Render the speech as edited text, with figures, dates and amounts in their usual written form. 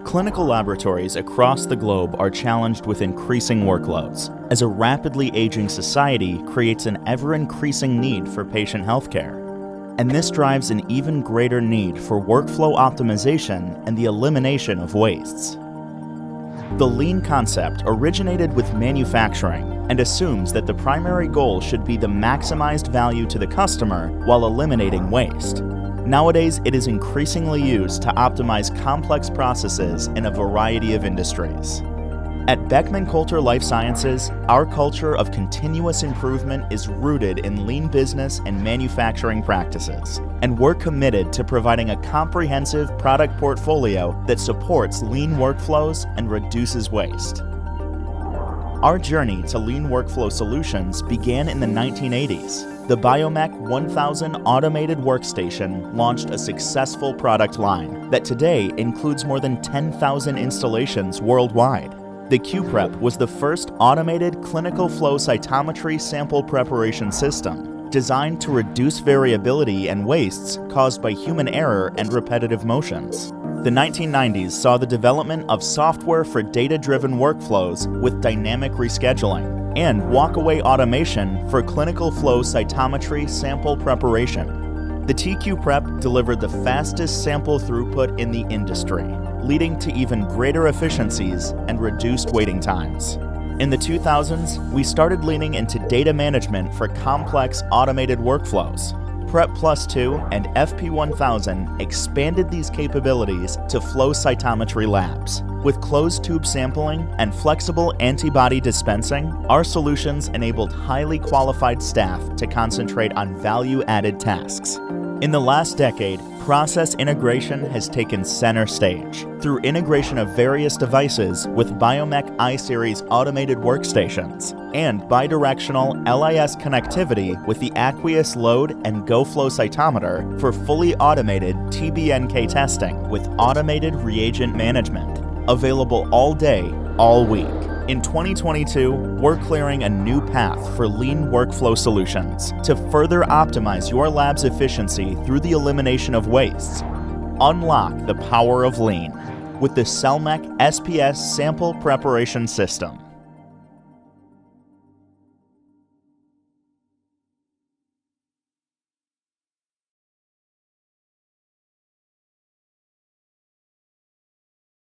Clinical laboratories across the globe are challenged with increasing workloads, as a rapidly aging society creates an ever-increasing need for patient healthcare. And this drives an even greater need for workflow optimization and the elimination of wastes. The lean concept originated with manufacturing and assumes that the primary goal should be the maximized value to the customer while eliminating waste. Nowadays, it is increasingly used to optimize complex processes in a variety of industries. At Beckman Coulter Life Sciences, our culture of continuous improvement is rooted in lean business and manufacturing practices, and we're committed to providing a comprehensive product portfolio that supports lean workflows and reduces waste. Our journey to lean workflow solutions began in the 1980s. The Biomek 1000 automated workstation launched a successful product line that today includes more than 10,000 installations worldwide. The QPrep was the first automated clinical flow cytometry sample preparation system designed to reduce variability and wastes caused by human error and repetitive motions. The 1990s saw the development of software for data-driven workflows with dynamic rescheduling and walk-away automation for clinical flow cytometry sample preparation. The TQ-Prep delivered the fastest sample throughput in the industry, leading to even greater efficiencies and reduced waiting times. In the 2000s, we started leaning into data management for complex automated workflows. Prep Plus 2 and FP1000 expanded these capabilities to flow cytometry labs. With closed tube sampling and flexible antibody dispensing, our solutions enabled highly qualified staff to concentrate on value-added tasks. In the last decade, process integration has taken center stage through integration of various devices with Biomek I-Series automated workstations and bidirectional LIS connectivity with the Aqueous Load and GoFlow cytometer for fully automated TBNK testing with automated reagent management, available all day, all week. In 2022, we're clearing a new path for lean workflow solutions to further optimize your lab's efficiency through the elimination of wastes. Unlock the power of lean with the CellMek SPS sample preparation system.